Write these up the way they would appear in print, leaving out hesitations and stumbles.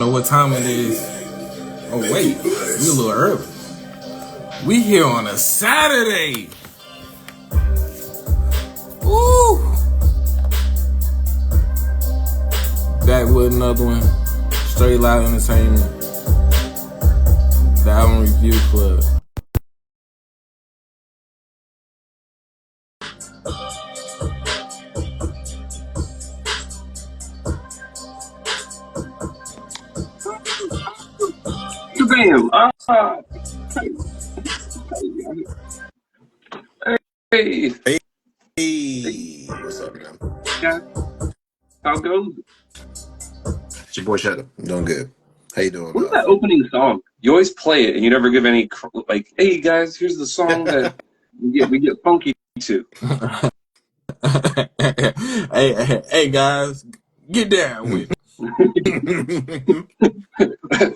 Know what time it is. Oh wait, we a little early. We here on a Saturday. Woo! Back with another one. Straight Loud Entertainment. The Album Review Club. Bam! Hey, Hey, what's up, man? guys, how goes? It's your boy Shadow. I'm doing good. How you doing, What's that Phil? opening song? You always play it, and you never give any like, "Hey guys, here's the song that we get funky to." hey guys, get down with it.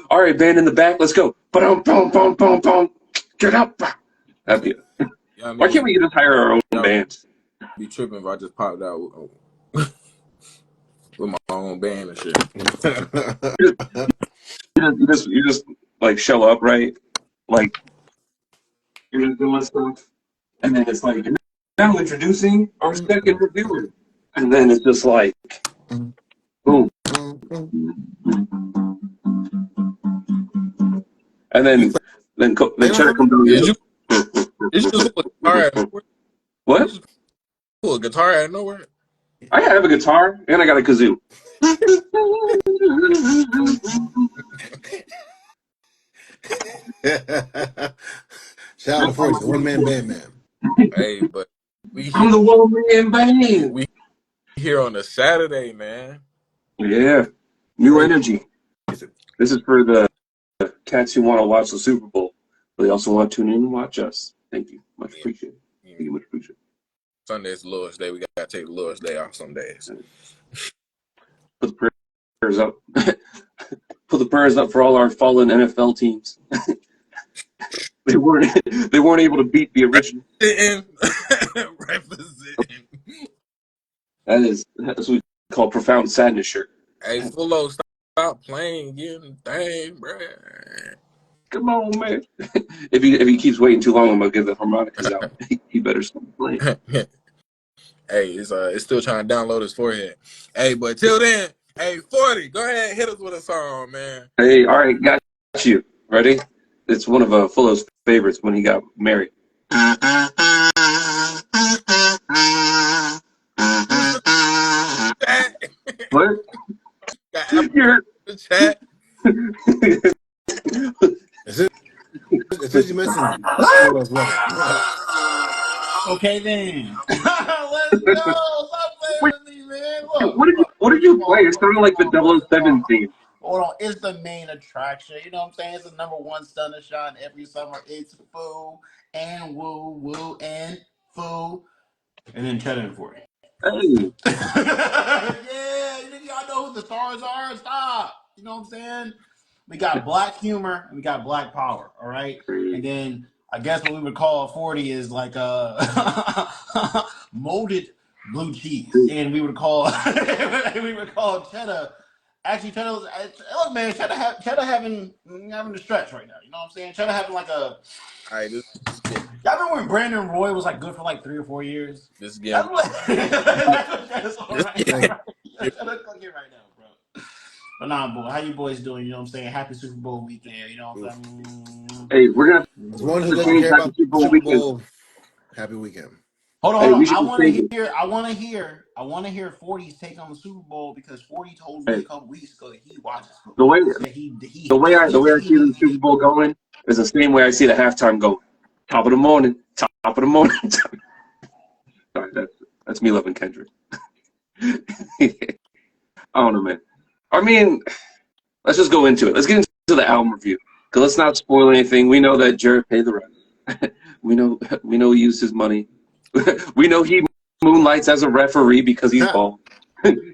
All right, band in the back, let's go. Boom, boom, boom, boom, boom. Get up. That'd be. Y'all Why can't niggas we just hire our own band? be tripping if I just popped out with my own band and shit. You just like show up, right? Like you're just doing stuff, and then it's like now introducing our second reviewer, and then it's just like boom. And You then playing or Cheddar something? comes over. Did you just pull a guitar out of nowhere? You What? just pull a guitar out of nowhere? I have a guitar and I got a kazoo. Shout out to 40, the one man band, man. Hey, but we I'm the one man band. we here on a Saturday, man. Yeah, new Crazy. energy. This is for the cats who want to watch the Super Bowl, but they also want to tune in and watch us. Thank you, much appreciated. Thank you, much appreciated. Sunday's the Lord's Day. We gotta take the Lord's Day off some days. Put the prayers up. Put the prayers up for all our fallen NFL teams. they weren't able to beat the original. Representing. That's what we call profound sadness shirt. Hey, Fullo, stop playing, getting the thing, bruh. Come on, man. If he keeps waiting too long, I'm gonna give the harmonicas out. He better stop playing. Hey, it's still trying to download his forehead. Hey, but till then, hey, 40, go ahead and hit us with a song, man. Hey, all right, got you. Ready? It's one of Fullo's favorites when he got married. What? Got Apple in the chat. It says you mentioned Photo's wedding. Okay then. Let's go. Stop playing Wait, with me, man. Look, what did you play? It sounded like the 007 theme. Hold on. It's the main attraction. You know what I'm saying? It's the number one stunner shot every summer. It's Foo and Woo and Foo. And then Cheddar and 40. Hey, Yeah, y'all know who the stars are. Stop. You know what I'm saying? We got black humor and we got black power. All right. And then I guess what we would call 40 is like molded blue cheese, and we would call cheddar. Actually, cheddar. Look, man, cheddar having the stretch right now. You know what I'm saying? Cheddar having like a. All right, this is good. Y'all remember when Brandon Roy was like good for like 3 or 4 years? This is That's getting. what. That's what Cheddar's on This right getting. now. Cheddar cooking right now, bro. But nah, boy, how you boys doing? You know what I'm saying? Happy Super Bowl weekend. You know what I'm saying? hey, we're gonna As one who have to doesn't change care that to about Super the Bowl Super weekend. Bowl, happy weekend. Hold on, Hey, hold on. we should I be want to changing. hear. I want to hear 40's take on the Super Bowl because 40 told me Hey, a couple weeks ago that he watches the football. way He said the way I see the Super Bowl going is the same way I see the halftime going. Top of the morning, top of the morning. Sorry, that's me loving Kendrick. I don't know, man. I mean, let's just go into it. Let's get into the album review. Cause let's not spoil anything. We know that Jared paid the rent. we know he used his money. we know he moonlights as a referee because he's bald.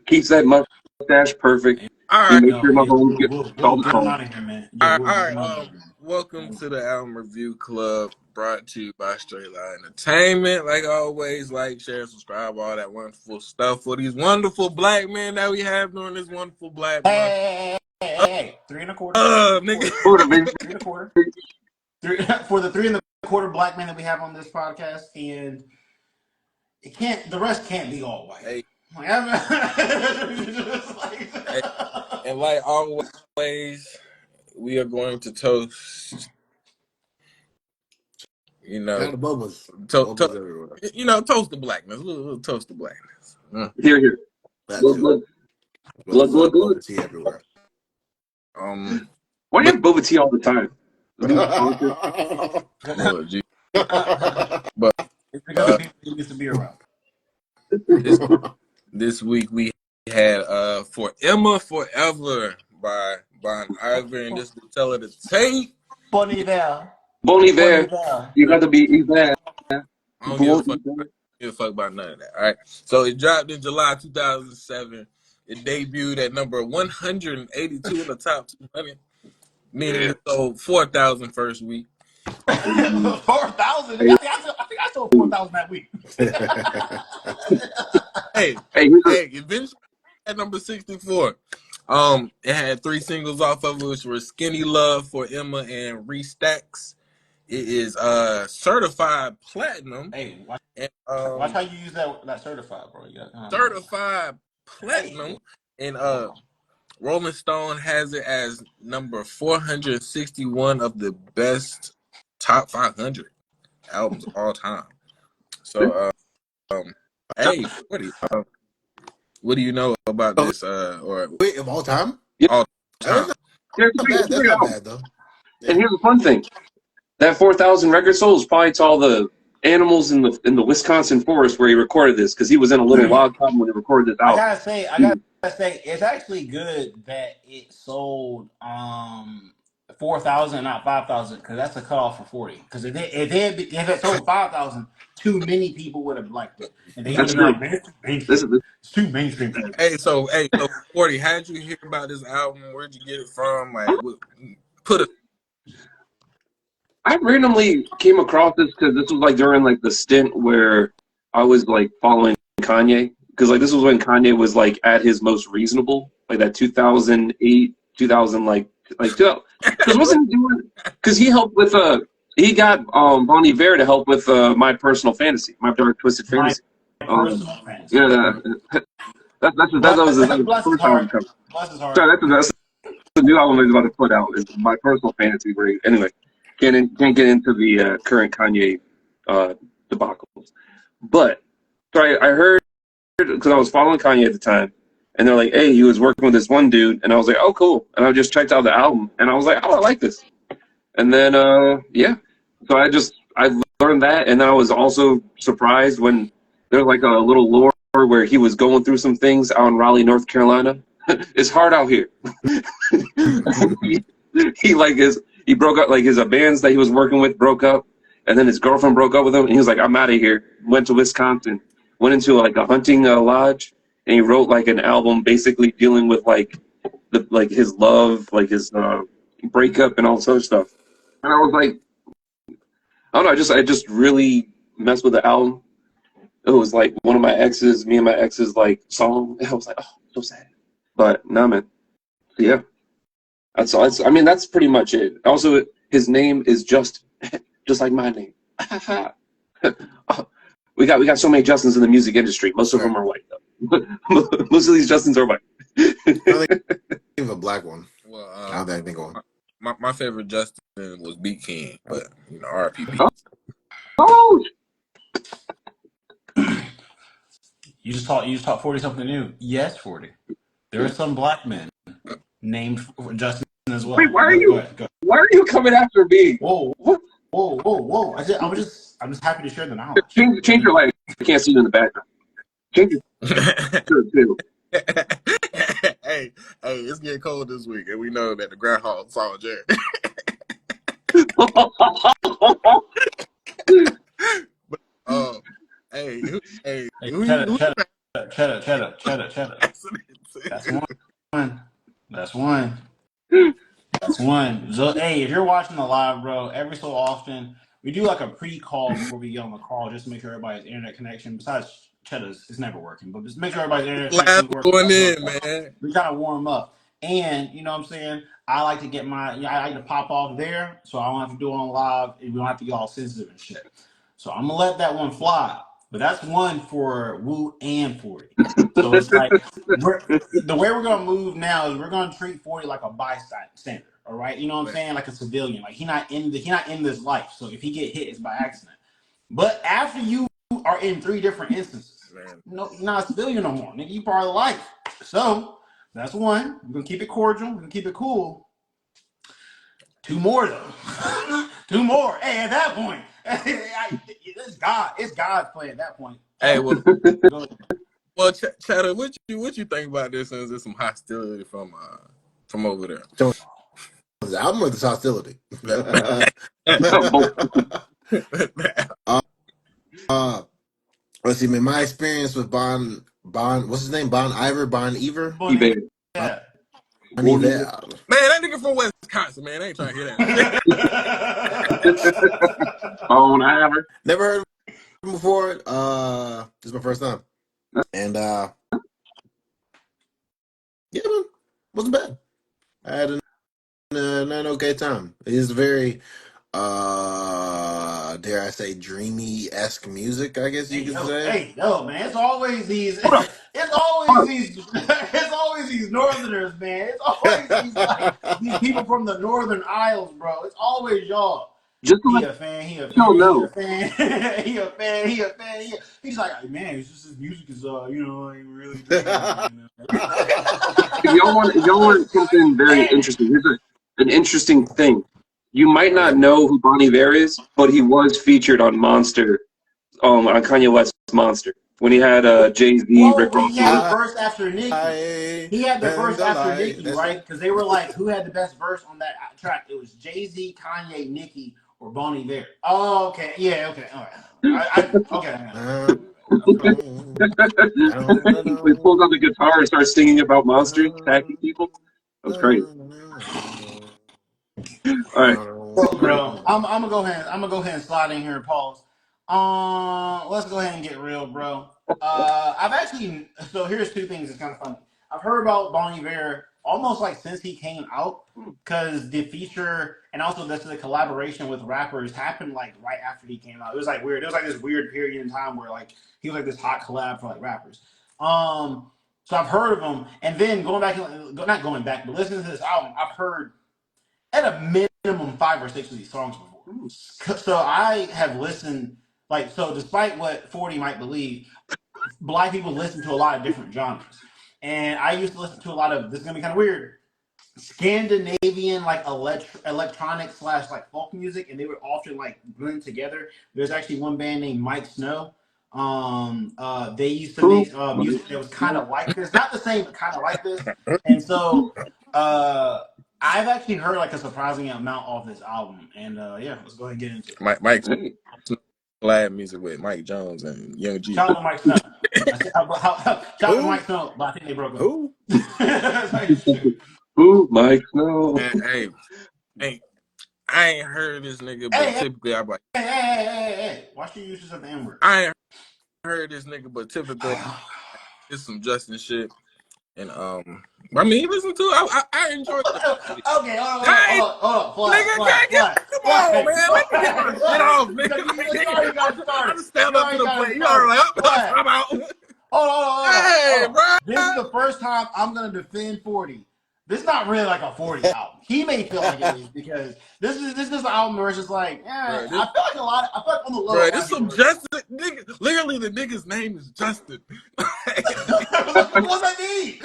Keeps that mustache perfect. All He right, makes Yo, sure yo, Mahomes gets Will, called the get him call. out of here, man. all Yo, right, Will, all get right. him out of here, man. Welcome to the Album Review Club, brought to you by Straight Loud Entertainment. Like always, like, share, subscribe, all that wonderful stuff for these wonderful black men that we have during this wonderful Black Month. Hey, hey, 3.25. Nigga. Florida, baby. 3.25. For the 3.25 black men that we have on this podcast, and the rest can't be all white. Hey. Like, Hey, and like always, we are going to toast. You know, Kind of bubbles. toast Everywhere. toast the blackness. We'll toast the blackness. Here. That Blood, too. blood. Bubble tea everywhere. Why do you have boba tea all the time? Lord, gee. But it's because the people he used to be around. This week we had For Emma Forever by Bon Iver, and this will tell her to take. Bon Iver. Bon Iver. You got to be Iver. I don't give a fuck about none of that. All right. So it dropped in July 2007. It debuted at number 182 in the top 200, meaning it sold 4,000 first week. 4,000. I think I sold 4,000 that week. Hey, eventually at number 64. It had 3 singles off of it, which were Skinny Love, For Emma, and Restacks. It is certified platinum. Hey, watch and, how you use that certified, bro. Certified platinum. And Rolling Stone has it as number 461 of the best top 500 albums of all time. So, hey, what do you know about this? Wait, of all time? All time. That's not bad though. Yeah. And here's the fun thing: that 4,000 record sold is probably to all the animals in the Wisconsin forest where he recorded this, because he was in a little log cabin when he recorded this album. I gotta say, it's actually good that it sold 4,000, not 5,000, because that's the cutoff for 40. Because if it sold 5,000, too many people would have liked it, and they would be like, man, it's too mainstream. Hey, so 40, how did you hear about this album? Where'd you get it from? Like, I randomly came across this because this was like during like the stint where I was like following Kanye, because like this was when Kanye was like at his most reasonable, like that 2008, 2000 because wasn't he doing, because he helped with he got Bon Iver to help with My Personal Fantasy, My Dark Twisted Fantasy. Yeah, that was his first album cover. Sorry, that's the new album he's about to put out, is My Personal Fantasy. Where anyway, can't get into the current Kanye debacles. But so I heard, because I was following Kanye at the time, and they're like, hey, he was working with this one dude, and I was like, oh, cool. And I just checked out the album, and I was like, oh, I like this. And then so I learned that, and then I was also surprised when there's like a little lore where he was going through some things out in Raleigh, North Carolina. It's hard out here. he broke up, like his bands that he was working with broke up, and then his girlfriend broke up with him, and he was like, I'm out of here. Went to Wisconsin, went into like a hunting lodge, and he wrote like an album basically dealing with like his love, like his breakup and all this other stuff. And I was like, I don't know, I just really messed with the album. It was like one of me and my ex's like song. I was like, oh, so sad. But nah, man. Yeah. That's all. I mean, that's pretty much it. Also, his name is just like my name. We got so many Justins in the music industry. Most of them are white, though. Most of these Justins are white. I don't think of a black one. Well, I don't think anything on. My favorite Justin was Beat King, but R.I.P. Beat. Oh. You just taught 40 something new. Yes, 40. There are some black men named Justin as well. Wait, why are Go you coming after me? Whoa. I'm just happy to share the knowledge. Change your light. I can't see you in the background. Change it. Hey, it's getting cold this week, and we know that the groundhog saw Jerry. Cheddar. That's one. So, hey, if you're watching the live, bro, every so often we do like a pre-call before we get on the call, just to make sure everybody's internet connection, besides Cheddar's, is never working, but just make sure everybody's internet connection is working. Going in, man. We gotta warm up. And you know what I'm saying? I like to get I like to pop off there, so I don't have to do it on live, and we don't have to get all sensitive and shit. So I'm gonna let that one fly. But that's one for Wu and 40. So it's like the way we're gonna move now is we're gonna treat 40 like a bystander. All right, you know what I'm saying? Like a civilian. Like he not in this life. So if he get hit, it's by accident. But after you are in 3 different instances, no, you're not a civilian no more. Nigga, you part of life. So that's one. We're gonna keep it cordial. We're gonna keep it cool. 2 more though. 2 more. Hey, at that point, it's God. It's God's play at that point. Hey, well, Go ahead. well, Chatter, what you think about this? Since there's some hostility from over there. The album or this hostility? Let's see, man. My experience with what's his name? Bon Iver. Bon Iver. Yeah. Bon Iver. Man, that nigga from Wisconsin, man. I ain't trying to hear that. Bon Iver. Never heard of him before. This is my first time, and yeah, man, wasn't bad. I had an okay time. It's very, dare I say, dreamy-esque music, I guess you could say. Hey, yo, man, it's always these, it's always these Northerners, man. It's always these people from the Northern Isles, bro. It's always y'all. Just to He let a fan. He a you fan. He know, a fan. He a fan. He a fan. He's like, man, it's just his music is, ain't really doing anything. if y'all want something very interesting, here's an interesting thing. You might not know who Bon Iver is, but he was featured on Monster, on Kanye West's Monster, when he had Jay-Z, Oh, Rick when Ross. he had the verse after Nicki. He had the And verse the after light. Nicki, right? Because they were like, who had the best verse on that track? It was Jay-Z, Kanye, Nicki, or Bon Iver. Oh, okay. Yeah, okay. All right. Okay. He pulls out the guitar and starts singing about monsters attacking people. That was crazy. All right. Look, bro, I'm gonna go ahead. I'm gonna go ahead and slide in here and pause. Let's go ahead and get real, bro. I've actually. So here's 2 things that's kind of funny. I've heard about Bon Iver almost like since he came out, because the feature and also the collaboration with rappers happened like right after he came out. It was like weird. It was like this weird period in time where like he was like this hot collab for like rappers. So I've heard of him, and then going back, not going back, but listening to this album, I've heard at a minimum 5 or 6 of these songs before. So I have listened, like, so despite what 40 might believe, Black people listen to a lot of different genres. And I used to listen to a lot of, this is going to be kind of weird, Scandinavian, like, electronic slash, like, folk music, and they would often, like, blend together. There's actually one band named Mike Snow. They used to make music that was kind of like this. Not the same, but kind of like this. And so, I've actually heard like a surprising amount off this album, and yeah, let's go ahead and get into it. Mike collab music with Mike Jones and Young G. Shout out to Mike Snow. Shout out to Mike Snow, but I think they broke up. Who? Who? Mike Snow. Man, hey, I ain't heard this nigga, but typically I'm like, Hey! Watch your uses of the N word. I ain't heard this nigga, but typically it's some Justin shit. And I mean, listen to it. I enjoy it. Okay, hold on. Come on, man. Let me get my shit off, nigga. I'm stand up to the plate. You already like, I'm out. Hold on. Hey, bro. This is the first time I'm gonna defend 40. This is not really like a 40 album. He may feel like it is because this is an album where it's just like, I feel like on the low. Bro, this some Justin nigga. Literally, the nigga's name is Justin. What's that mean?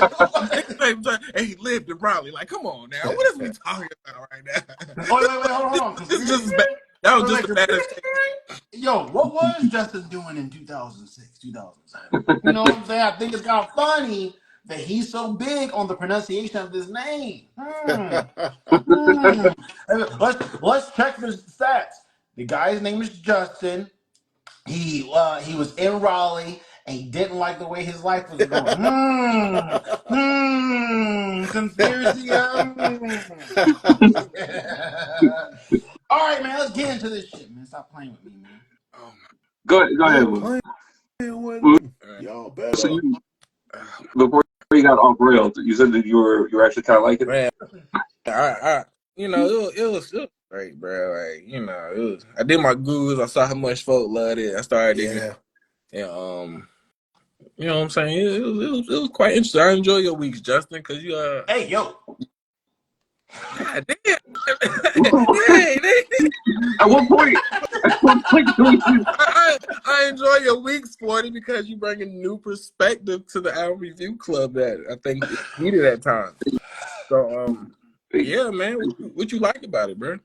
And he lived in Raleigh. Like, come on now. What is we talking about right now? Wait, hold on. This is just bad. That was just the baddest. Yo, what was Justin doing in 2006, 2007? You know what I'm saying? I think it's kind of funny that he's so big on the pronunciation of his name. Let's check the stats. The guy's name is Justin. He was in Raleigh and he didn't like the way his life was going. Conspiracy. All right, man. Let's get into this shit, man. Stop playing with me, man. Oh my. Go ahead. Y'all better. So before you got off rails. You said that you were actually kind of liking it. Man, it was great, bro. Like, it was. I did my Googles. I saw how much folk loved it. I started digging it, Yeah. and you know what I'm saying? It was quite interesting. I enjoy your weeks, Justin, because Hey, yo. God damn. Hey, At what point? At what point do we? I enjoy your weeks, Sporty, because you bring a new perspective to the album review club that I think is needed at times. So, yeah, man, what you like about it, bro?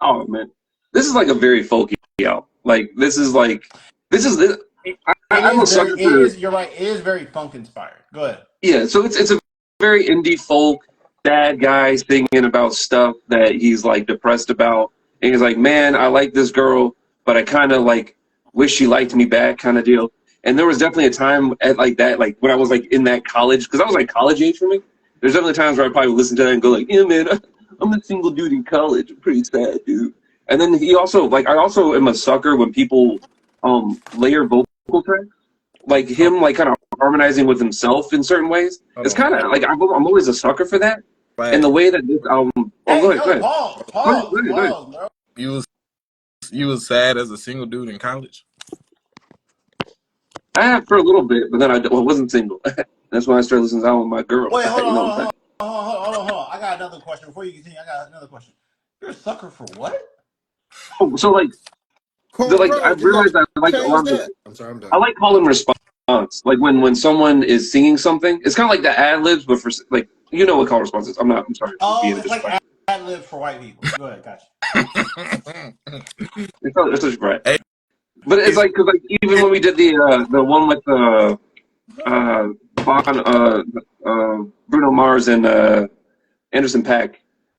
Oh man, this is like a very folky album. Like this is. It I'm is a very. sucker It for. is. You're right. It is very funk inspired. Go ahead. Yeah, so it's a very indie folk sad guy singing about stuff that he's like depressed about, and he's like, "Man, I like this girl, but I kind of like wish she liked me back," kind of deal. And there was definitely a time at like that, like when I was like in that college, because I was like college age for me. There's definitely times where I probably would listen to that and go like, "Yeah, man, I'm a single dude in college. I'm pretty sad, dude." And then he also like I also am a sucker when people layer vocal tracks like Hold him like kind of harmonizing with himself in certain ways. hold It's on. kind of like I'm always a sucker for that. And the Flash. way that this album. Oh, Hey, go yo, ahead, pause, go ahead, pause, go ahead. pause, bro. You was you was sad as a single dude in college? I have for a little bit, but then I wasn't single. That's when I started listening to album with my girl. Wait, hold You on, know hold what on, I'm saying? hold on. I got another question before you continue. I got another question. You're a sucker for what? Oh, so like I Bro, did not realized I like a change lot of that. I'm sorry, I'm I done. like call and response. Like when someone is singing something, it's kind of like the ad libs, but for like you know what call and response is. I'm sorry for Oh, being it's like disrespectful. ad libs for white people. Go ahead, gotcha. It's such right. Hey, But it's like because like even when we did the one with Bon, Bruno Mars and Anderson Paak,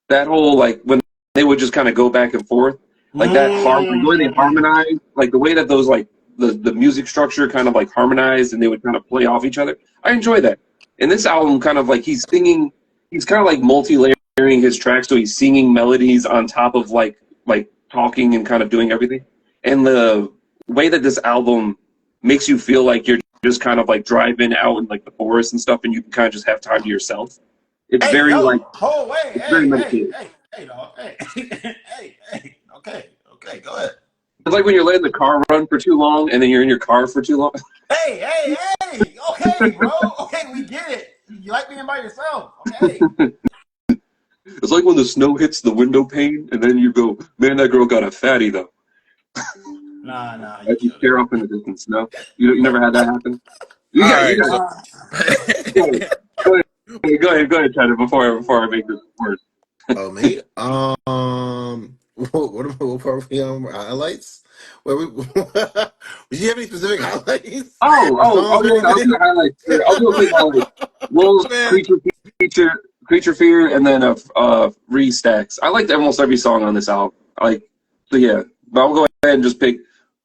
that whole like when they would just kind of go back and forth, like like the way they Mm. harmonize, like the way that those like the music structure kind of like harmonized and they would kind of play off each other. I enjoy that. And this album kind of like he's kind of like multi-layering his tracks, so he's singing melodies on top of like talking and kind of doing everything. And the way that this album makes you feel like you're just kind of like driving out in like the forest and stuff, and you can kind of just have time to yourself. It's Hey, very like yo. Oh, wait. it's very meditative. Hey, dog. Hey, hey. Okay. Go ahead. It's like when you're letting the car run for too long, and then you're in your car for too long. Hey. Okay, bro. Okay, we get it. You like being by yourself. Okay. It's like when the snow hits the window pane, and then you go, "Man, that girl got a fatty though." Nah, you As you killed it. stare off in the distance. No, you never had that happen. all You right, got so Uh, go ahead, go ahead, China. Before I make this worse. Oh, me? What are we on? Highlights? Where we? Did you have any specific highlights or songs I'll or I'll do anything? the highlights. I'll do a quick highlight. Wolves, man, creature fear, and then restacks. I liked almost every song on this album. So yeah. But I'll go ahead and just pick.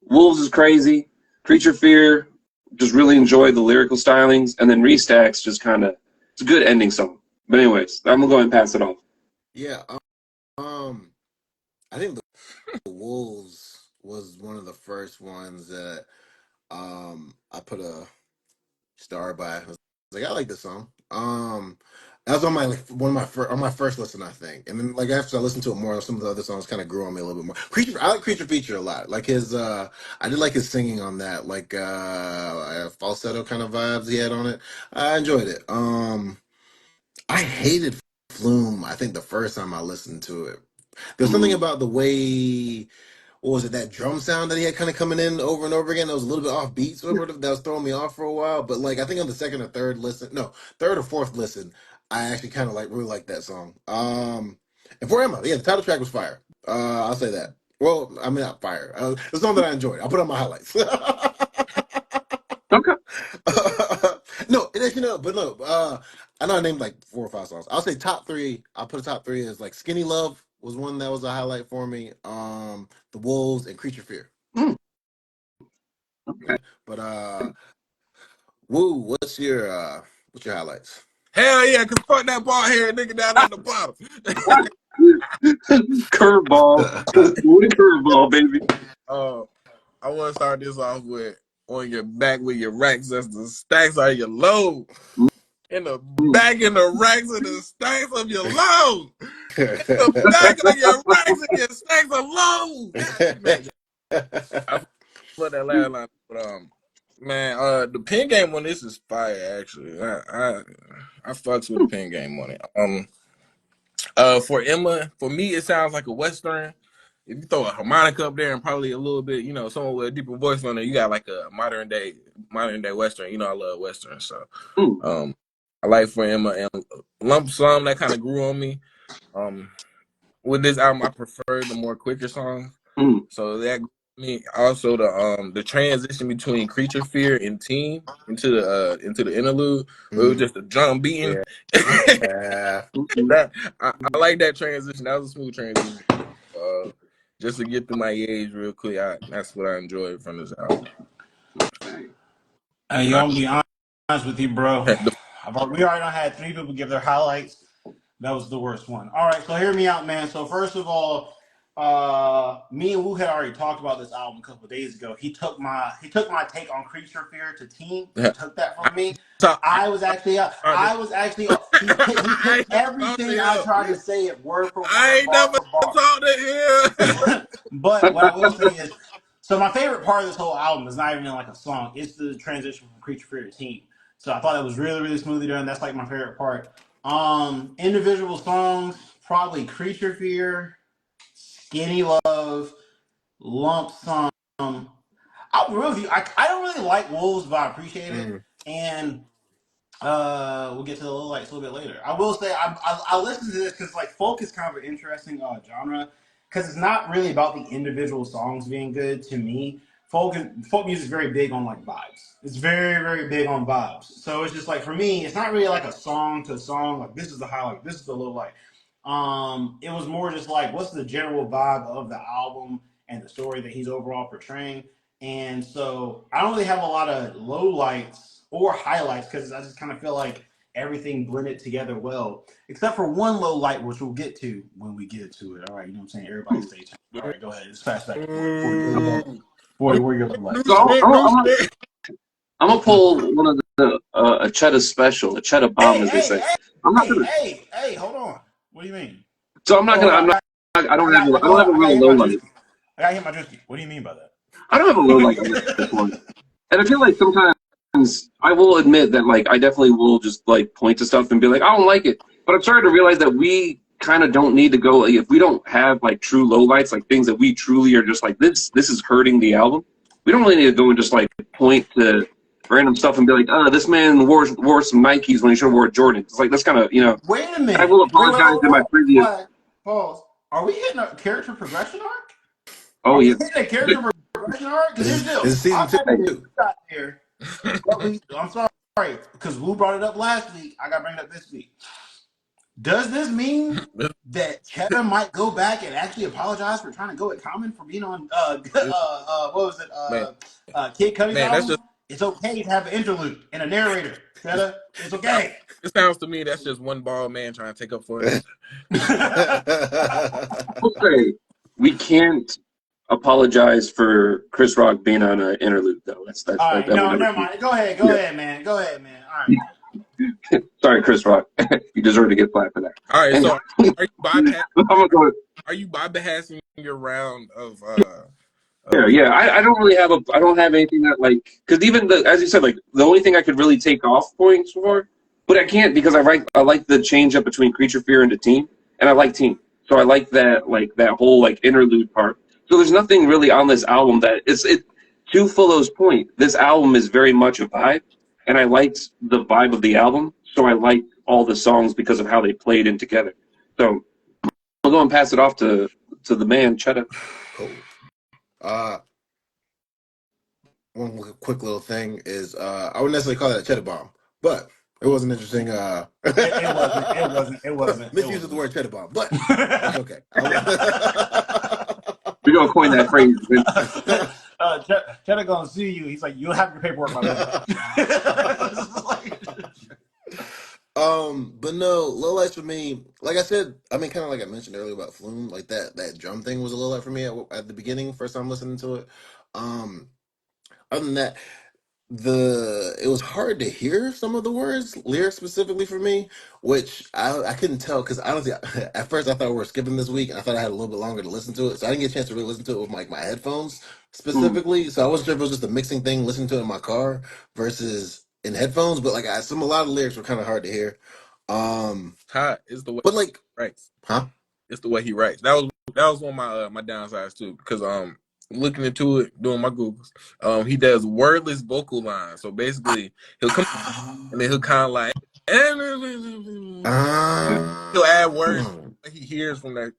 Wolves is crazy. Creature fear, just really enjoyed the lyrical stylings, and then restacks just kind of it's a good ending song. But anyways, I'm gonna go ahead and pass it off. Yeah. Um. I think the Wolves was one of the first ones that I put a star by. I was like, I like this song. That was on my like, one of my first on my first listen, I think. And then like after I listened to it more, some of the other songs kind of grew on me a little bit more. Creature, I like Creature Feature a lot. Like his, I did like his singing on that, like falsetto kind of vibes he had on it. I enjoyed it. I hated Flume. I think the first time I listened to it, there's something Mm. about the way what was it, that drum sound that he had kind of coming in over and over again that was a little bit off beat, sort of that was throwing me off for a while. But like I think on the second or third listen, no, third or fourth listen, I actually kind of like really like that song. And for Emma, yeah, the title track was fire. I'll say that. Well, I mean not fire. The song that I enjoyed. I'll put on my highlights. Okay. No, and actually no, but no. I know I named like 4 or 5 songs. I'll say top three. I'll put a top three as like Skinny Love was one that was a highlight for me. The Wolves and Creature Fear. Mm. But Woo, what's your highlights? hell yeah, cause fuck that ball hair nigga down at the bottom. Curveball. What a curveball, baby. uh, I want to start this off with on your back with your racks as the stacks are your load. in the back in the racks and the stacks of your load. The back of your racks and your stacks of load. God, man, I put that last line, but man, the pen game on this is fire. Actually, I fucks with the pen game on it. For Emma, for me, it sounds like a western. If you throw a harmonica up there and probably a little bit, someone with a deeper voice on it, you got like a modern day western. I love western, so Mm, I like for Emma and lump sum that kind of grew on me. Um, with this album, I prefer the more quicker songs. mm, So that me also the transition between Creature Fear and Team into the interlude, where it was Mm, just a drum beating. yeah. mm, That I like that transition. That was a smooth transition. Uh, just to get through my age real quick. That's what I enjoyed from this album. mm. Hey, yo, I'm gonna be honest with you, bro. The, We already done had 3 people give their highlights. That was the worst one. All right, so hear me out, man. So first of all, me and Wu had already talked about this album a couple of days ago. He took my take on Creature Fear to Team. He took that I from me. talk, I was actually, I, he I took ain't never talked to everything I tried him. to say it word for I word, ain't bar never for bar. talked to him. But what I will say is, so my favorite part of this whole album is not even like a song. It's the transition from Creature Fear to Team. So I thought it was really, really smoothly done. That's like my favorite part. Individual songs, probably Creature Fear, Skinny Love, Lump Sum. I'll review. I don't really like Wolves, but I appreciate it. Mm. And we'll get to the little lights a little bit later. I will say I listen to this because like folk is kind of an interesting genre because it's not really about the individual songs being good to me. Folk music is very big on like vibes. It's very very big on vibes. So it's just like for me, it's not really like a song to song. Like this is the highlight. This is the low light. It was more just like what's the general vibe of the album and the story that he's overall portraying. And so I don't really have a lot of low lights or highlights because I just kind of feel like everything blended together well, except for one low light, which we'll get to when we get to it. All right, you know what I'm saying? Everybody stay tuned. All right, go ahead. It's fast back to 40. 40, where you at? Mm, 40, where your low new lights? So shit, new shit. I'm gonna pull one of the a cheddar special, a cheddar bomb, Hey, as they hey, say. hey, I'm not hey, gonna. hey, hey, hold on. What do you mean? So I'm not Oh, gonna. hold on. I'm not. I don't have. I Hold don't have on. a I got to real hit low my light. drewski. I got to hit my drewski. What do you mean by that? I don't have a low light on this one. And I feel like sometimes I will admit that like I definitely will just like point to stuff and be like I don't like it. But I'm starting to realize that we kind of don't need to go like, if we don't have like true lowlights, like things that we truly are just like this is hurting the album. We don't really need to go and just like point to random stuff and be like, oh, this man wore some Nikes when he should have wore Jordans. It's like that's kind of Wait a I minute. will Wait, apologize wait, in my wait. previous. Pause. Pause. Are we hitting a character progression arc? Are Oh we yeah. hitting a character progression arc? Because here's the deal. This is season I'm happy that two. you got there. I'm sorry, because Lou brought it up last week. I got to bring it up this week. Does this mean that Cheddar might go back and actually apologize for trying to go at Common for being on what was it man, Kid Cudi's man, that's album? just It's okay to have an interlude and a narrator. Cheddar, it's okay. it sounds to me that's just one bald man trying to take up for another. We'll say we can't apologize for Chris Rock being on an interlude though. All right, That will no, never never change. mind. Go ahead, Yeah. man. Go ahead, man. All right. Sorry, Chris Rock. You deserve to get flat for that. All right, Anyway, so are you bypassing? I'm gonna go. Are you bypassing your round of Yeah, of yeah. I don't really have I don't have anything that like because even as you said like the only thing I could really take off points for, but I can't because I like the change up between Creature Fear and the Team, and I like Team, so I like that whole like interlude part. So there's nothing really on this album that it to Fullo's point. This album is very much a vibe, and I liked the vibe of the album, so I liked all the songs because of how they played in together. So I'll go and pass it off to the man Cheddar. Cool. Uh, one quick little thing is I wouldn't necessarily call that a cheddar bomb, but it was an interesting It wasn't. It wasn't. It wasn't. It misuse of the wasn't. word cheddar bomb, but that's okay. We're gonna coin that phrase. Cheddar gonna sue you. He's like, you'll have your paperwork by Monday. But no, low lights for me. Like I said, I mean, kind of like I mentioned earlier about Flume, like that drum thing was a low light for me at the beginning. First time listening to it. Other than that, it was hard to hear some of the words, lyrics specifically for me, which I couldn't tell because honestly, at first I thought we were skipping this week, and I thought I had a little bit longer to listen to it, so I didn't get a chance to really listen to it with like my headphones Mm. specifically. So I wasn't sure if it was just a mixing thing, listening to it in my car versus in headphones. But like a lot of the lyrics were kind of hard to hear. Hot is the way But like, he writes. huh? It's the way he writes. That was one of my downsides too, because looking into it, doing my googles, he does wordless vocal lines. So basically, he'll come and then he'll kind of like he'll add words Um, that he hears from that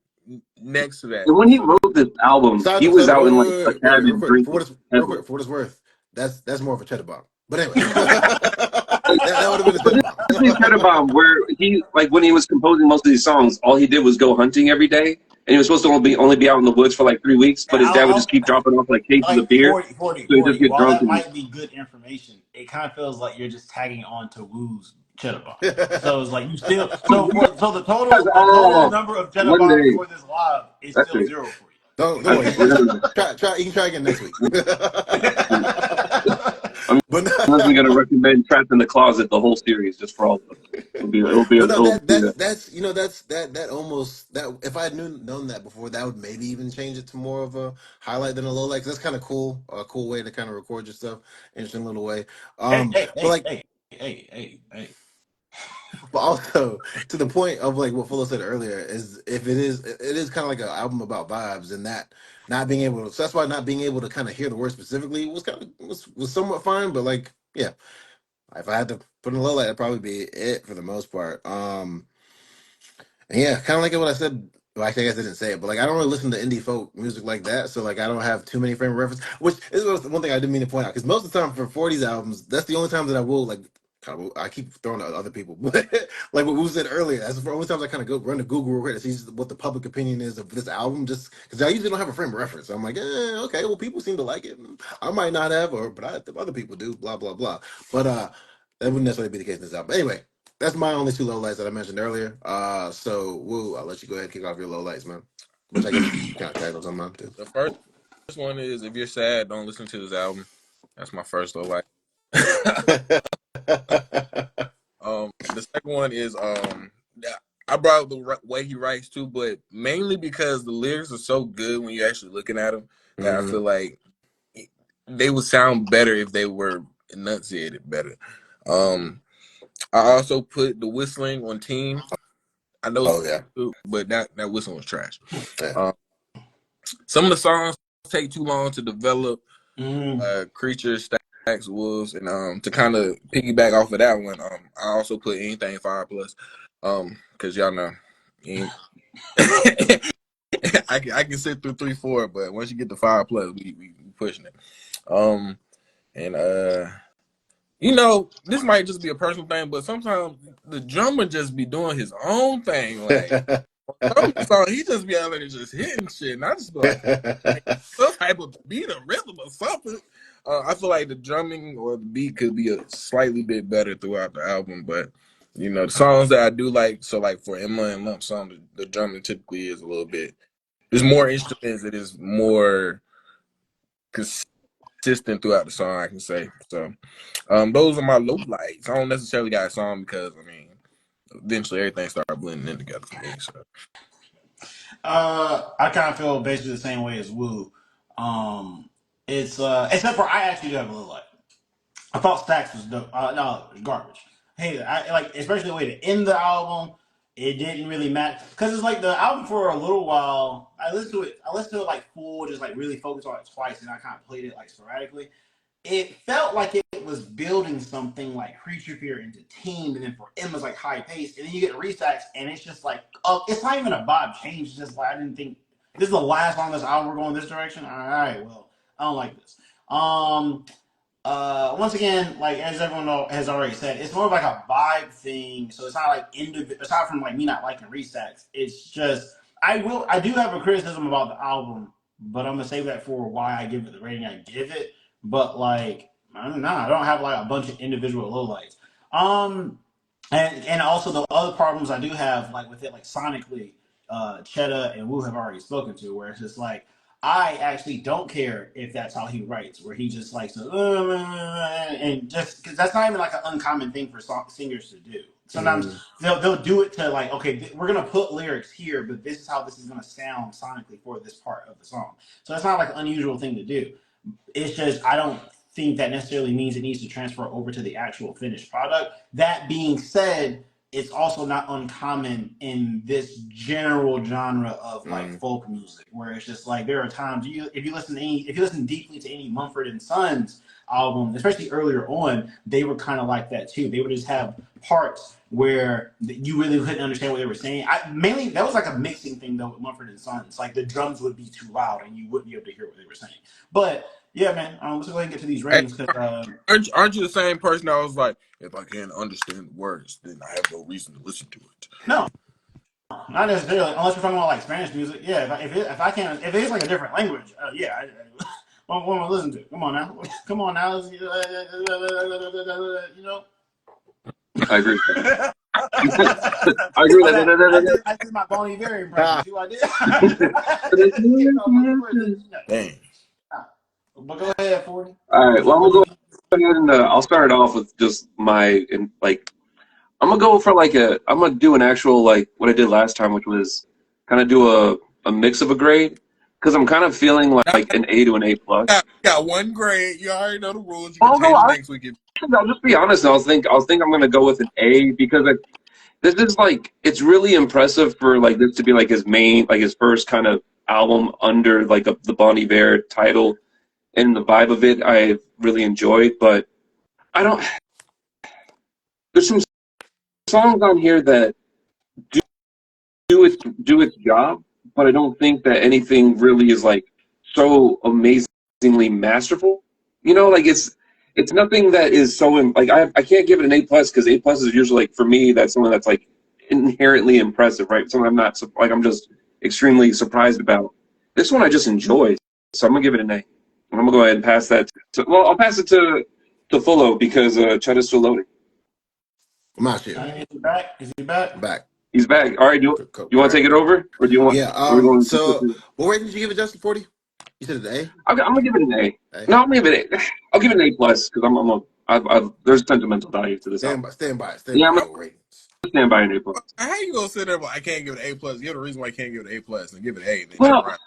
next to that. And when he So wrote this album, he Side was note, out in like a wait, real cabin quick, drinking real heavily. quick, for what it's worth, that's more of a cheddar bomb. But anyway, that would have been a But cheddar this bomb. is the Cheddar Bomb, where he like when he was composing most of these songs, all he did was go hunting every day, and he was supposed to only be out in the woods for like 3 weeks. And But his dad would just keep dropping off like cases of like beer, 40, 40, so he just 40. get While drunk that and might be good information, it kind of feels like you're just tagging on to Woo's cheddar bomb. So it's like you still the total oh, number of cheddar one bombs day for this live is that's still it. zero for Don't That's worry. it. We're gonna. Try. You can try again next week. you. I'm but honestly gonna recommend Trapped in the Closet, the whole series, just for all of us. but no, It'll be that's that almost that if I had known that before, that would maybe even change it to more of a highlight than a low light. 'Cause that's kind of cool, a cool way to kind of record your stuff, interesting little way. Hey, Um, hey, but hey, like, hey, hey, hey, hey. but also to the point of like what Fuller said earlier is if it is kind of like an album about vibes and that not being able to. So that's why not being able to kind of hear the word specifically was kind of was somewhat fine, but like yeah, if I had to put in a low light, that'd probably be it for the most part. Yeah, kind of like what I said. Well, actually, I guess I didn't say it, but like I don't really listen to indie folk music like that, so like I don't have too many frame of reference. Which is one thing I didn't mean to point out because most of the time for 40s albums, that's the only time that I will like. I keep throwing out other people, but like what we said earlier, that's the only times I kind of go run to Google real quick to see what the public opinion is of this album, just because I usually don't have a frame of reference. So I'm like, okay, well, people seem to like it. I might not have, other people do. Blah blah blah. But that wouldn't necessarily be the case in this album. But anyway, that's my only two lowlights that I mentioned earlier. So Woo, I'll let you go ahead and kick off your lowlights, man. Which I guess you kind of tagged on something on too. the first one is if you're sad, don't listen to this album. That's my first low light. The second one is yeah, I brought up the way he writes too, but mainly because the lyrics are so good when you're actually looking at them that I hmm feel like they would sound better if they were enunciated better. Um, I also put the whistling on Team. I know, Oh yeah, but that whistling was trash. yeah. Um, some of the songs take too long to develop. Mm. Creatures, Stacks, Wolves, and to kind of piggyback off of that one, I also put anything 5 plus, because y'all know, I can sit through 3, 4, but once you get to 5 plus, we pushing it. Um, and this might just be a personal thing, but sometimes the drummer just be doing his own thing, like. Some of the songs, he just be out there just hitting shit, and I just be like, some type of beat or rhythm or something. I feel like the drumming or the beat could be a slightly bit better throughout the album, but the songs that I do like, so like for Emma and Lump Sum, the drumming typically is a little bit. There's more instruments. It is more consistent throughout the song, I can say. So, those are my low lights. I don't necessarily got a song because eventually everything started blending in together for me. So, I kind of feel basically the same way as Woo. It's except for I actually do have a little light. I thought Stacks was dope. No, it was garbage. Hey, I like especially the way to end the album. It didn't really matter because it's like the album for a little while. I listened to it. I listened to it like full, just like really focused on it twice, and I kind of played it like sporadically. It felt like it was building something like Creature Fear into Team, and then for Emma's like high pace, and then you get Restacks, and it's just like, it's not even a vibe change. It's just like I didn't think this is the last song of this album. We're going this direction. All right, well, I don't like this. Once again, like as everyone has already said, it's more of like a vibe thing. So it's not like aside from like me not liking Restacks, it's just I do have a criticism about the album, but I'm gonna save that for why I give it the rating I give it. But like I don't know, I don't have like a bunch of individual lowlights. And also the other problems I do have like with it, like sonically, Chetta and Wu have already spoken to, where it's just like I actually don't care if that's how he writes, where he just likes to and just because that's not even like an uncommon thing for singers to do. Sometimes they'll do it to like, okay, we're gonna put lyrics here, but this is how this is gonna sound sonically for this part of the song. So that's not like an unusual thing to do. It's just I don't think that necessarily means it needs to transfer over to the actual finished product. That being said, it's also not uncommon in this general genre of like folk music, where it's just like there are times if you listen deeply to any Mumford and Sons album, especially earlier on, they were kind of like that too. They would just have parts where you really couldn't understand what they were saying. Mainly that was like a mixing thing though with Mumford and Sons. Like the drums would be too loud and you wouldn't be able to hear what they were saying. But yeah, man, let's go ahead and get to these Hey, ratings because aren't you the same person that was like, if I can't understand the words, then I have no reason to listen to it? no, not necessarily, unless we're talking about like Spanish music. Yeah, if I can't, if it's like a different language, yeah, what am I listen to? Come on now, come on now, you know. I agree. I I agree with that. did my Bon Iver impression. See what I did? Dang. But go ahead, 40. All right. Well, I'm What gonna you go ahead and I'll start it off with just I'm gonna go for I'm gonna do an actual like what I did last time, which was kind of do a mix of a grade because I'm kind of feeling Now, like an A to an A plus. got one grade. You already know the rules. You can I'll go. change it next week. I'll just be honest. I'm gonna go with an A because this is like it's really impressive for like this to be like his first kind of album under like the Bon Iver title, and the vibe of it I really enjoyed. But I don't. There's some songs on here that do its job, but I don't think that anything really is like so amazingly masterful. You know, like it's nothing that is so like I can't give it an A plus because A plus is usually like for me that's something that's like inherently impressive, right? Something I'm not like I'm just extremely surprised about. This one I just enjoyed, so I'm gonna give it an A. I'm gonna go ahead and pass that. I'll pass it to Fullo because Chet is still loading. I'm out here. is he back? Is he back? I'm back. He's back. All right, do you want to take it over, or do you want? Yeah. Are we going? So, what rating did you give it, Justin? 40? You said an A. I'm gonna give it an A. A. No, I'll give it. I'll give it an A plus because there's sentimental value to this Stand album. by. Yeah, I'm By gonna your ratings. stand by an A plus. How you gonna sit there? But I can't give it an A plus. Give the reason why I can't give it an A plus and give it an A, and then turn Well, around.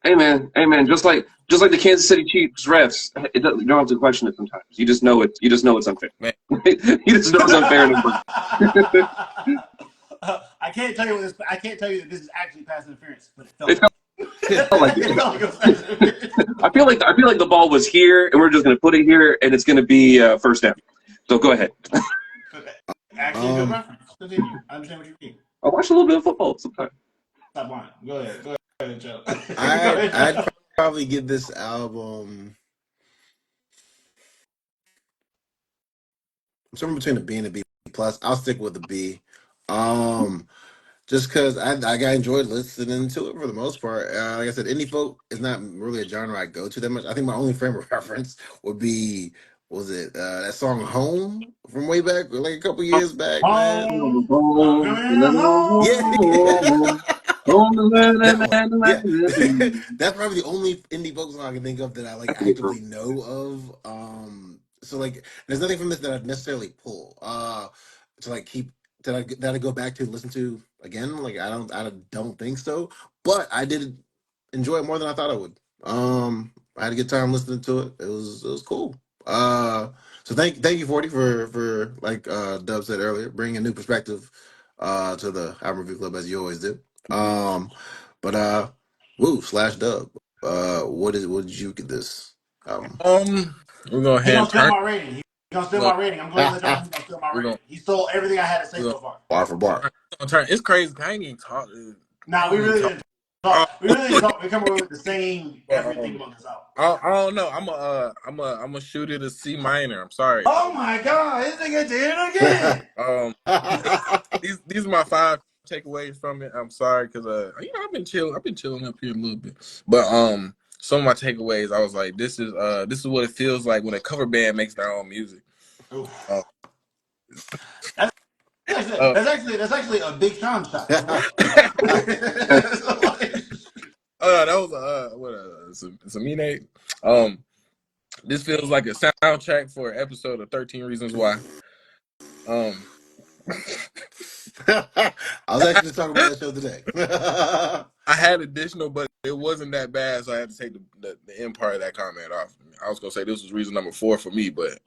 hey man, just like the Kansas City Chiefs refs, you don't have to question it sometimes. You just know it. You just know it's unfair. Man. You just know it's unfair. I can't tell you this. I can't tell you that this is actually pass interference, but it felt. It felt like It felt like it was pass interference. I feel like the ball was here, and we're just gonna put it here, and it's gonna be first down. So go ahead. Actually, good reference. Continue. I understand what you mean. I watch a little bit of football sometimes. Stop lying. Go ahead, Joe. I'd probably give this album. I'm somewhere between a B and a B plus. I'll stick with a B. Just because I enjoyed listening to it for the most part. Like I said, indie folk is not really a genre I go to that much. I think my only frame of reference would be that song "Home" from way back, like a couple years back, man. Home. I'm coming home. Yeah. That one, yeah. That's probably the only indie folk song I can think of that I like actively know of. So like, there's nothing from this that I'd necessarily pull. To like keep that I go back to and listen to again. Like I don't think so. But I did enjoy it more than I thought I would. I had a good time listening to it. It was cool. So thank you 40 for like Dub said earlier, bringing a new perspective to the album review club as you always do. But woo slash Dub. What did you get this album? We're gonna He's gonna hand steal turn. my rating. He's gonna steal my rating. I'm going to let y'all know he's gonna steal my We're rating. gonna He stole everything I had to say so far. Bar for bar. turn. It's crazy. I ain't even talk. Nah, we really didn't talk. We really didn't talk. We come away with the same everything about this album. I don't know. I'm a shoot it a C minor. I'm sorry. Oh my god, this nigga did it again. These are my 5 takeaways from it. I'm sorry because I've been chilling up here a little bit, but some of my takeaways I was like, this is what it feels like when a cover band makes their own music. That's actually a Big Sean shot. it's a mean. This feels like a soundtrack for an episode of 13 Reasons Why. I was actually just talking about that show today. I had additional, but it wasn't that bad, so I had to take the end part of that comment off. I was gonna say this was reason number 4 for me, but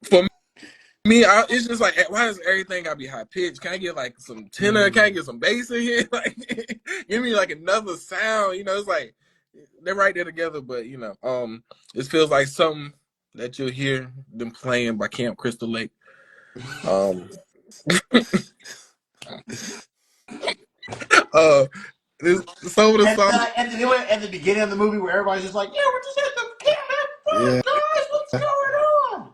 for me, it's just like, why does everything gotta be high pitched? Can I get like some tenor? Can I get some bass in here? Like, give me like another sound. It's like they're right there together, but it feels like something that you'll hear them playing by Camp Crystal Lake. Some of the songs at the beginning of the movie where everybody's just like, yeah, we're just at the camp, guys, what's going on?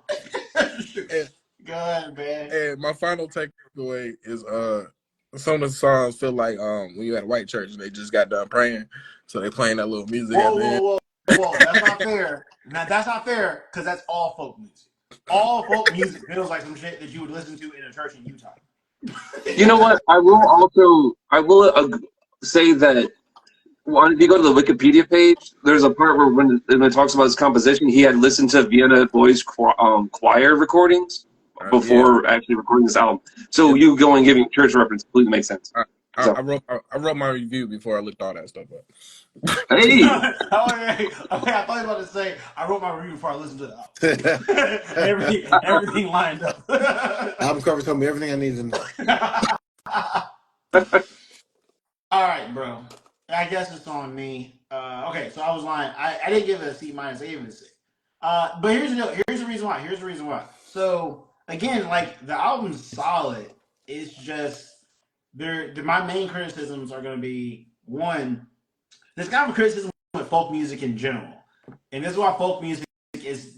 Go ahead, man. And my final takeaway is some of the songs feel like when you at a white church and they just got done praying, so they playing that little music at the end. Whoa, that's not fair. Now that's not fair because that's all folk music. All folk music feels like some shit that you would listen to in a church in Utah. You know what? I will say that if you go to the Wikipedia page, there's a part where when it talks about his composition, he had listened to Vienna Boys choir recordings before actually recording this album. So you going giving church reference completely makes sense. I wrote my review before I looked all that stuff up. Hey, I thought you were about to say I wrote my review before I listened to the album. everything lined up. Album cover told me everything I needed to know. All right, bro. I guess it's on me. Okay, so I was lying. I didn't give it a C minus. I gave it a C. But here's the deal. Here's the reason why. So again, like the album's solid. It's just my main criticisms are going to be one. There's kind of a criticism with folk music in general, and this is why folk music is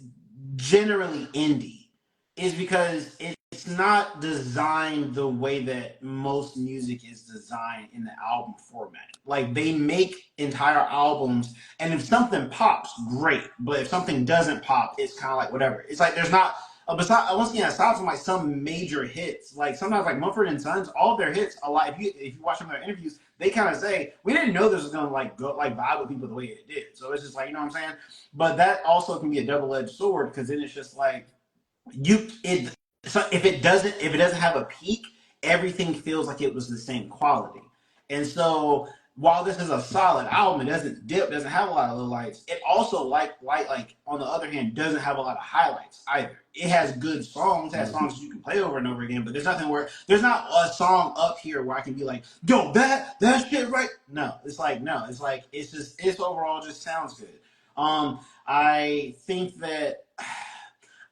generally indie, is because it's not designed the way that most music is designed in the album format. Like they make entire albums, and if something pops, great. But if something doesn't pop, it's kind of like whatever. It's like there's not. Once again, aside from like some major hits, like sometimes like Mumford and Sons, all of their hits, a lot. If you watch some of their interviews, they kind of say we didn't know this was gonna like go like vibe with people the way it did. So it's just like, you know what I'm saying. But that also can be a double-edged sword because then it's just like so if it doesn't have a peak, everything feels like it was the same quality. And so while this is a solid album, it doesn't dip, doesn't have a lot of lowlights. It also like on the other hand doesn't have a lot of highlights either. It has good songs, it has songs you can play over and over again, but there's not a song up here where I can be like, yo, that shit right. No, it's just overall just sounds good. I think that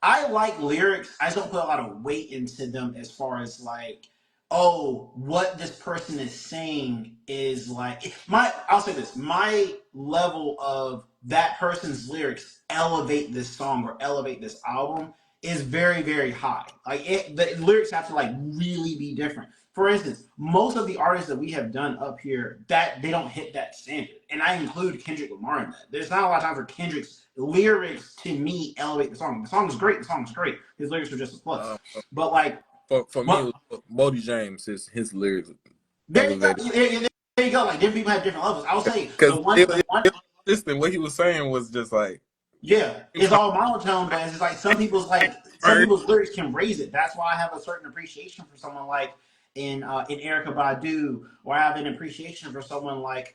I like lyrics. I just don't put a lot of weight into them as far as like, oh, what this person is saying is like I'll say this. My level of that person's lyrics elevate this song or elevate this album is very, very high. Like the lyrics have to like really be different. For instance, most of the artists that we have done up here, that they don't hit that standard. And I include Kendrick Lamar in that. There's not a lot of times where Kendrick's lyrics to me elevate the song. The song is great. His lyrics are just a plus. But like for me, it was Bodie James. His lyrics elevated. There you go. Like different people have different levels. I'll say because what he was saying was just like, yeah, it's all monotone, but it's like some people's lyrics can raise it. That's why I have a certain appreciation for someone like in Erykah Badu, or I have an appreciation for someone like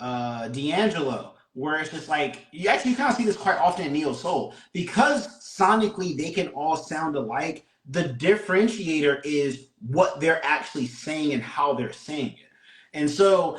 D'Angelo, where it's just like you kind of see this quite often in neo soul because sonically they can all sound alike. The differentiator is what they're actually saying and how they're saying it, and so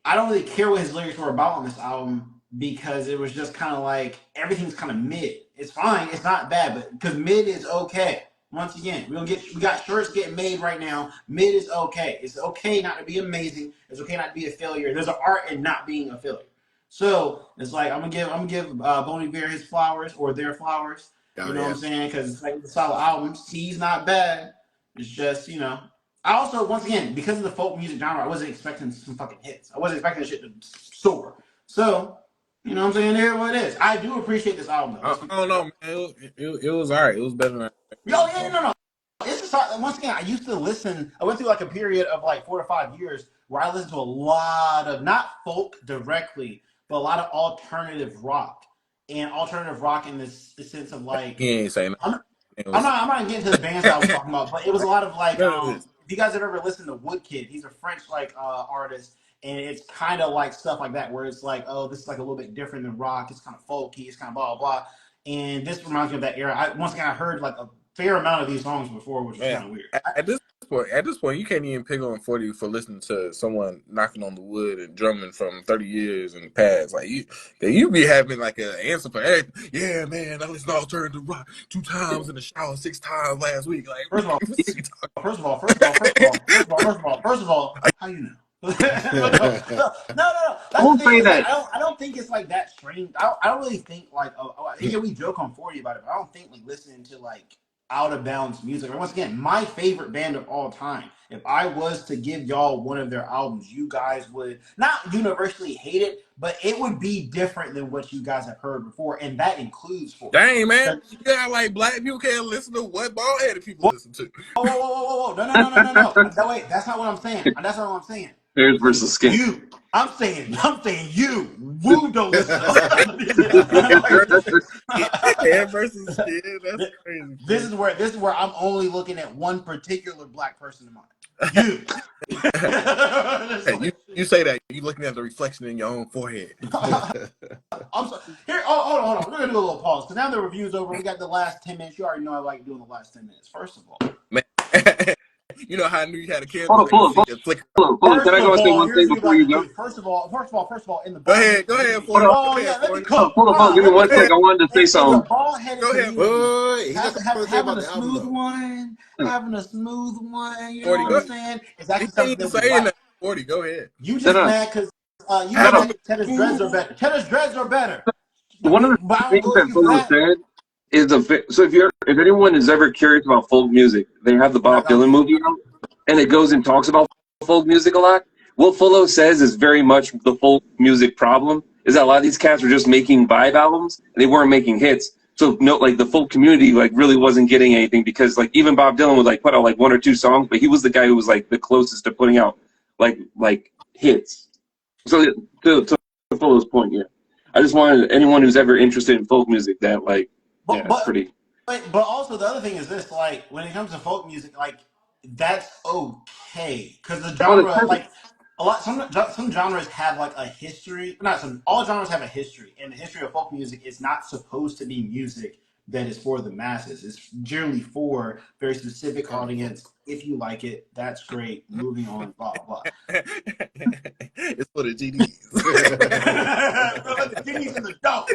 I don't really care what his lyrics were about on this album because it was just kind of like everything's kind of mid. It's fine, it's not bad, but because mid is okay. Once again, we got shirts getting made right now. Mid is okay. It's okay not to be amazing. It's okay not to be a failure. There's an art in not being a failure. So it's like I'm gonna give Bon Iver his flowers or their flowers. You know what I'm saying? Because it's like a solid album. C's not bad. It's just I also once again because of the folk music genre, I wasn't expecting some fucking hits. I wasn't expecting the shit to soar. So you know what I'm saying? Here what it is. I do appreciate this album though. I don't know, man. It was all right. It was better than no. it's once again. I used to listen. I went through like a period of like 4 to 5 years where I listened to a lot of not folk directly, but a lot of alternative rock and alternative rock in the sense of like He ain't saying I'm, nothing. I'm not getting to the bands that I was talking about, but it was a lot of like None of this. if you guys have ever listened to Woodkid, he's a French like artist, and it's kind of like stuff like that where it's like, oh, this is like a little bit different than rock. It's kind of folky. It's kind of blah blah blah. And this reminds me of that era. Once again, I heard like a fair amount of these songs before, which was Man, kind of weird. at this point, you can't even pick on 40 for listening to someone knocking on the wood and drumming from 30 years in the past. Like you be having like an answer for everything. Yeah, man, I listened to alternative rock 2 times in the shower, 6 times last week. Like, First of all, what you first of all, first of all, first of all, first of all, first of all, first of all, how you know? But no. I That's the won't thing. say It's like that. I don't think it's like that strange. I don't really think like. Yeah, we joke on 40 about it, but I don't think like listening to like out of bounds music. Or once again, my favorite band of all talime. If I was to give y'all one of their albums, you guys would not universally hate it, but it would be different than what you guys have heard before, and that includes 40. Dang, man. You got like black people can't listen to what bald headed people listen to. Whoa. No. No, wait, that's not what I'm saying. That's not what I'm saying. Hairs I'm saying versus skin. you. I'm saying you. Woo don't listen to other music. Hair versus skin. That's crazy. This is where I'm only looking at one particular black person in mind. You. Hey, you say that you looking at the reflection in your own forehead. I'm sorry. Here, hold on. We're gonna do a little pause because now the review's over. We got the last 10 minutes. You already know I like doing the last 10 minutes. First of all, Man, you know how I knew you had a candle Hold so on, you can hold see on, it flicker. hold on. Can first I go of and say all, one here's thing what you before like you to go? do. First of all, in the Go bald ahead, headed go ahead, community. Hold 40. on, Go Oh ahead, yeah, let me 40. hold on, cook. hold on, Hold hold on. on, Give me let me one Go sec. ahead. I wanted to say in the something. bald headed Go ahead, community. Boy, he got something to say about Having a the album smooth though. one, having a smooth one. You know 40. what Go I'm ahead. saying? It's He actually ain't something even that we saying like. that. 40. Go ahead. You No, just no, mad because you no, just no. mad because Cheddar's dreads are better. Cheddar's dreads are better. One of the But I don't things go that you for Polo that. said is so if anyone is ever curious about folk music, they have the We're not Bob gonna Dylan do that. movie out, and it goes and talks about folk music a lot. What Fuller says is very much the folk music problem. Is that a lot of these cats were just making vibe albums and they weren't making hits. So no, like the folk community like really wasn't getting anything because like even Bob Dylan would like put out like 1 or 2 songs, but he was the guy who was like the closest to putting out like hits. So to Fuller's point, yeah. I just wanted anyone who's ever interested in folk music that like yeah, But it's but pretty. but also the other thing is this: like when it comes to folk music, like that's okay because the Oh, that's genre, perfect. like some genres have like a history. Not some. All genres have a history, and the history of folk music is not supposed to be music that is for the masses. It's generally for very specific Common folk. audience. If you like it, that's great. Moving on, blah blah. It's for the GDs. Let the guineas in the dough.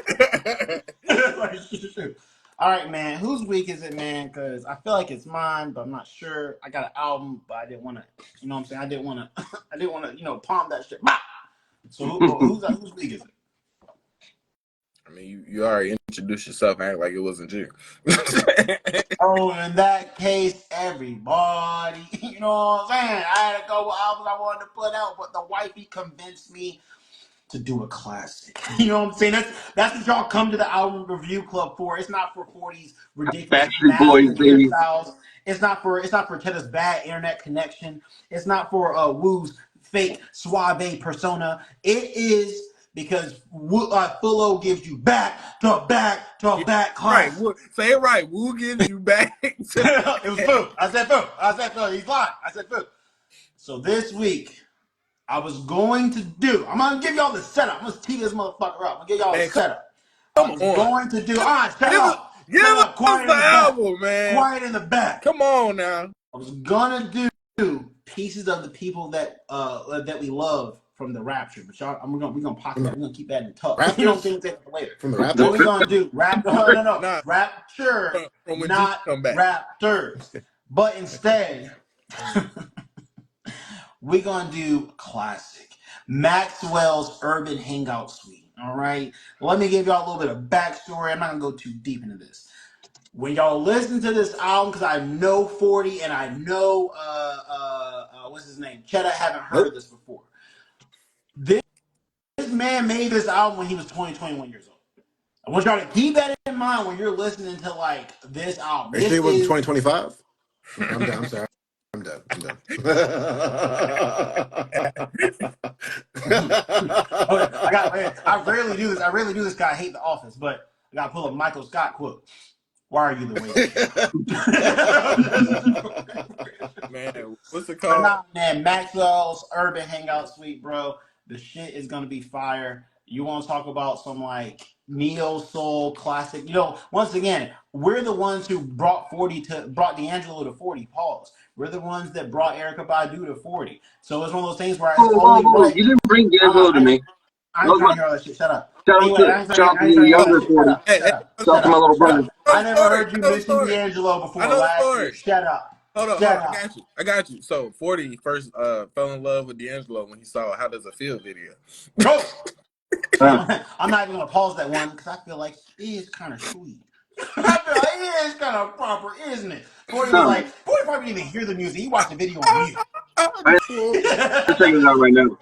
Like, shoot. All right, man. Whose week is it, man? Because I feel like it's mine, but I'm not sure. I got an album, but I didn't want to. You know what I'm saying? I didn't want to. I didn't want to. Palm that shit. Bah! So whose week is it? I mean, you already introduced yourself, act like it wasn't you. Oh, in that case, everybody. You know what I'm saying? I had a couple albums I wanted to put out, but the wifey convinced me to do a classic. You know what I'm saying? That's what y'all come to the album review club for. It's not for 40's ridiculous Backstreet Boys, masculine baby. hairstyles. It's not for Tedda's bad internet connection. It's not for Woo's fake suave persona. It is because Fullo gives you back to back to Yeah, back right. classic. Say it right. Woo gives you back to It was Fu. I said Fu. He's lying. I said Fu. So this week, I was going to do. I'm gonna give y'all the setup. I'm gonna tee this motherfucker up. I'm gonna give y'all a man. setup. I Come was on. going to do. All right, shut Give us up. give Shut up. us Quiet the in the back. album, man. Quiet in the back. Come on now. I was gonna do pieces of the people that we love from the Rapture, but y'all, we're gonna pocket From that. the We're gonna keep that in tuck. You know what I'm saying? Raptors? We'll take it for later. From the But we're Raptors? gonna do rap. No. Nah, Rapture, from when Jesus not come back. Raptors. But instead. We're gonna do classic Maxwell's Urban Hangout Suite. All right. Let me give y'all a little bit of backstory. I'm not gonna go too deep into this. When y'all listen to this album, because I know 40 and I know what's his name? Cheddar haven't heard Nope. this before. This man made this album when he was 20, 21 years old. I want y'all to keep that in mind when you're listening to like this album. Are you sure This it wasn't is 2025? I'm done. I'm sorry. I'm done. I'm done. Okay, I rarely do this. I rarely do this. 'Cause I hate The Office, but I got to pull a Michael Scott quote. Why are you the way that you are? Man, what's it But called? nah, man, Maxwell's Urban Hangout Suite, bro. The shit is gonna be fire. You want to talk about some like neo soul classic? You know, once again, we're the ones who brought D'Angelo to 40. Pause. We're the ones that brought Erica Badu to 40. So it's one of those things where it's Whoa, whoa, only whoa! right. You didn't bring D'Angelo to me. I That ain't was trying my to hear all that shit. Shut up. shout out Anyway, shout out I to ain't the trying to hear all that younger shit. Shut 40. up. Hey, Shut hey, up. I Shout out Shut to my up. little Shut brother. up. I know the never story. heard you I know the mention story. D'Angelo I before know the last year. story. Shut up. Hold on, hold Shut on. I up. got you. I got you. So 40 first fell in love with D'Angelo when he saw How Does It Feel video. Bro, Uh, I'm not even gonna pause that one because I feel like he is kind of sweet. I feel like he is kind of proper, isn't it? 40 was no, like, 40 probably didn't even hear the music. He watched the video on mute. I'm Well, checking it out right now.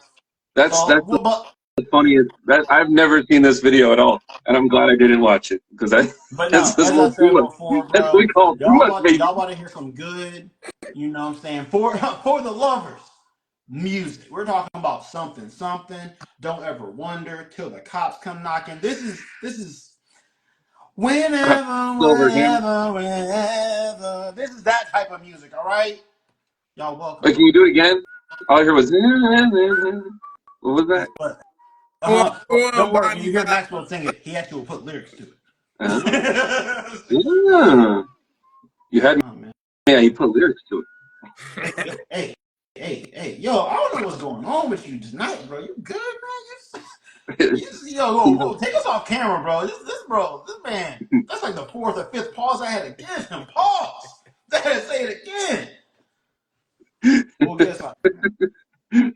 That's well, but the funniest. That I've never seen this video at all, and I'm glad I didn't watch it because but that's no, this as I little too said much. before, That's what we bro, call too much, baby. y'all about to hear some good, you know what I'm saying, for for the lovers. Music. We're talking about something. Don't ever wonder till the cops come knocking. This is whenever, Silver again. whenever. This is that type of music, all right? Y'all welcome. Wait, can you do it again? All I heard was what was that? But go But on, don't worry, when Bon you hear Iver. Maxwell sing it, he actually will put lyrics to Uh, it. yeah. You had me. Oh man. Yeah, you put lyrics to Hey, yo, I don't know what's going on with you tonight, bro. You good, man? it. Take us off camera, bro. This man, that's like the fourth or fifth pause I had to give him. Pause. I had to say it again. We'll get us off camera.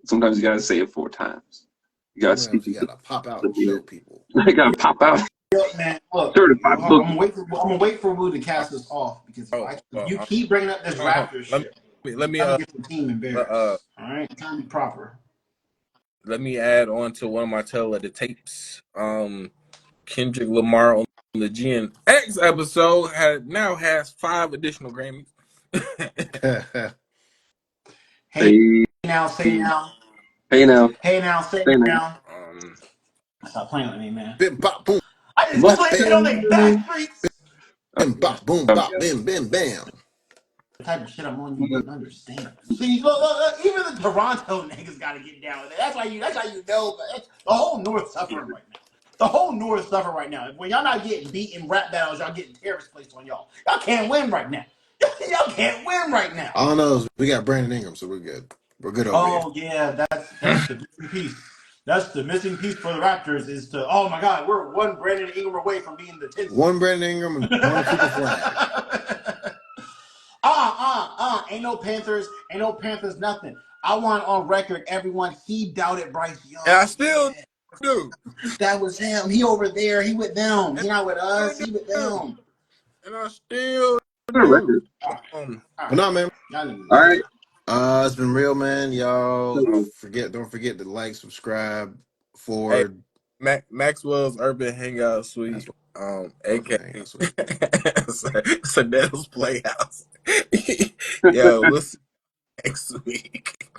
Sometimes you gotta say it 4 times. You gotta speak Sometimes you into gotta pop out and the show people. I gotta pop out. Look, man, look, Certified boogie. I'm gonna wait for Wu to cast us off because Oh, if you keep bringing up this hold on. Raptors Let shit, let I'm me trying to get the team uh embarrassed. All right, I'm trying to be proper. let me add on to one of my tail of the tapes. Kendrick Lamar on the GNX episode now has 5 additional Grammys. Hey Hey, now, say now, hey now, hey now, say hey now. now. um, Stop playing with me, man. Bim bop boom I just bop clicked it on bam. their back streets. Bim bop boom bop bim bim bam. The type of shit I'm on, you wouldn't understand. See, look, even the Toronto niggas got to get down with it. That's how you know. The whole North suffering right now. The whole North suffering right now. When y'all not getting beat in rap battles, y'all getting terrorist placed on y'all. Y'all can't win right now. Y'all can't win right now. All I know is we got Brandon Ingram, so we're good. We're good over here. Oh yeah, that's the missing piece. That's the missing piece for the Raptors is to. Oh my God, we're one Brandon Ingram away from being the 10th seed. One Brandon Ingram and one to keep a flag. Ain't no Panthers, nothing. I want on record, everyone, he doubted Bryce and I Young. still Yeah, do. that was him. He over there. He with them. And He not with I us. still He with do. them. And I still For the do. record. All right, Um, all But right. no, man. Y'all niggas All is right. good. It's been real, man. Y'all um, don't forget to like, subscribe, hey, forward. Maxwell's Urban Hangout That's Suite, what AK Urban Hangout Suite. Sadell's Playhouse. Yo, we'll see you next week.